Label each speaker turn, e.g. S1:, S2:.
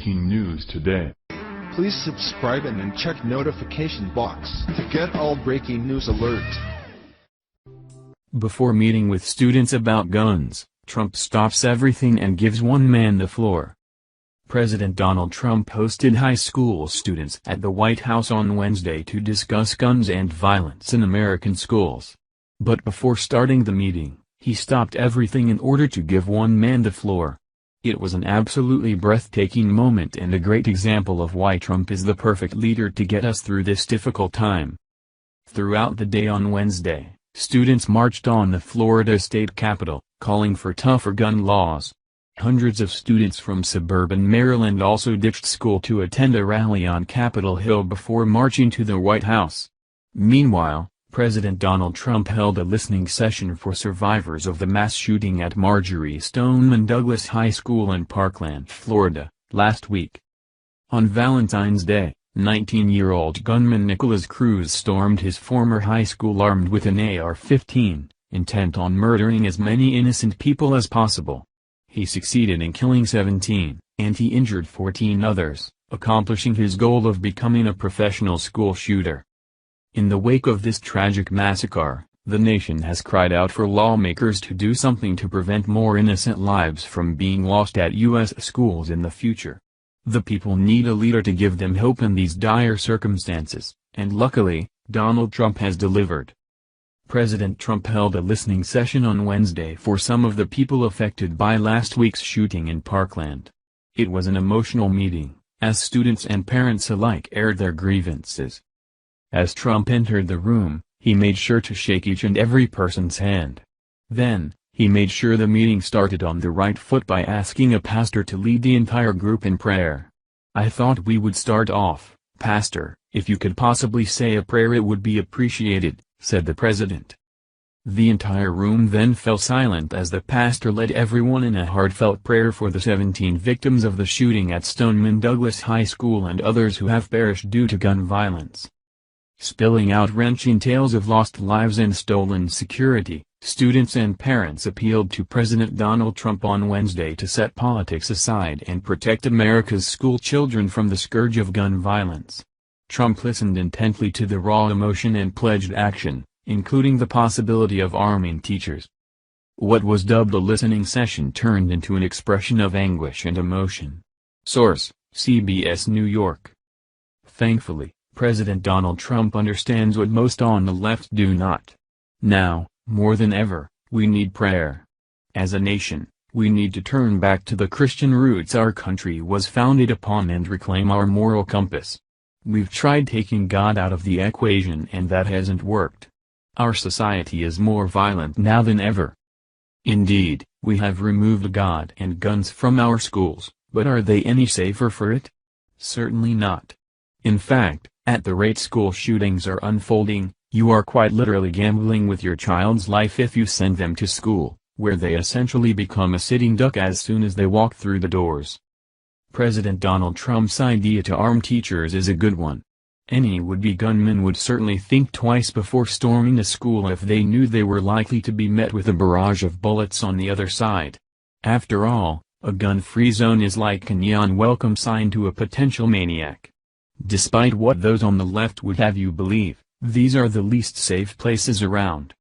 S1: breaking news today.
S2: Please subscribe and then check notification box to get all breaking news alerts.
S3: Before meeting with students about guns, Trump stops everything and gives one man the floor. President Donald Trump hosted high school students at the White House on Wednesday to discuss guns and violence in American schools. But before starting the meeting, he stopped everything in order to give one man the floor. It was an absolutely breathtaking moment and a great example of why Trump is the perfect leader to get us through this difficult time. Throughout the day on Wednesday, students marched on the Florida state capitol, calling for tougher gun laws. Hundreds of students from suburban Maryland also ditched school to attend a rally on Capitol Hill before marching to the White House. Meanwhile, President Donald Trump held a listening session for survivors of the mass shooting at Marjory Stoneman Douglas High School in Parkland, Florida, last week. On Valentine's Day, 19-year-old gunman Nicholas Cruz stormed his former high school armed with an AR-15, intent on murdering as many innocent people as possible. He succeeded in killing 17, and he injured 14 others, accomplishing his goal of becoming a professional school shooter. In the wake of this tragic massacre, the nation has cried out for lawmakers to do something to prevent more innocent lives from being lost at U.S. schools in the future. The people need a leader to give them hope in these dire circumstances, and luckily, Donald Trump has delivered. President Trump held a listening session on Wednesday for some of the people affected by last week's shooting in Parkland. It was an emotional meeting, as students and parents alike aired their grievances. As Trump entered the room, he made sure to shake each and every person's hand. Then, he made sure the meeting started on the right foot by asking a pastor to lead the entire group in prayer. "I thought we would start off, Pastor, if you could possibly say a prayer it would be appreciated," said the president. The entire room then fell silent as the pastor led everyone in a heartfelt prayer for the 17 victims of the shooting at Stoneman Douglas High School and others who have perished due to gun violence. Spilling out wrenching tales of lost lives and stolen security, students and parents appealed to President Donald Trump on Wednesday to set politics aside and protect America's school children from the scourge of gun violence. Trump listened intently to the raw emotion and pledged action, including the possibility of arming teachers. What was dubbed a listening session turned into an expression of anguish and emotion. Source: CBS New York. Thankfully, President Donald Trump understands what most on the left do not. Now, more than ever, we need prayer. As a nation, we need to turn back to the Christian roots our country was founded upon and reclaim our moral compass. We've tried taking God out of the equation and that hasn't worked. Our society is more violent now than ever. Indeed, we have removed God and guns from our schools, but are they any safer for it? Certainly not. In fact, at the rate school shootings are unfolding, you are quite literally gambling with your child's life if you send them to school, where they essentially become a sitting duck as soon as they walk through the doors. President Donald Trump's idea to arm teachers is a good one. Any would-be gunman would certainly think twice before storming a school if they knew they were likely to be met with a barrage of bullets on the other side. After all, a gun-free zone is like a neon welcome sign to a potential maniac. Despite what those on the left would have you believe, these are the least safe places around.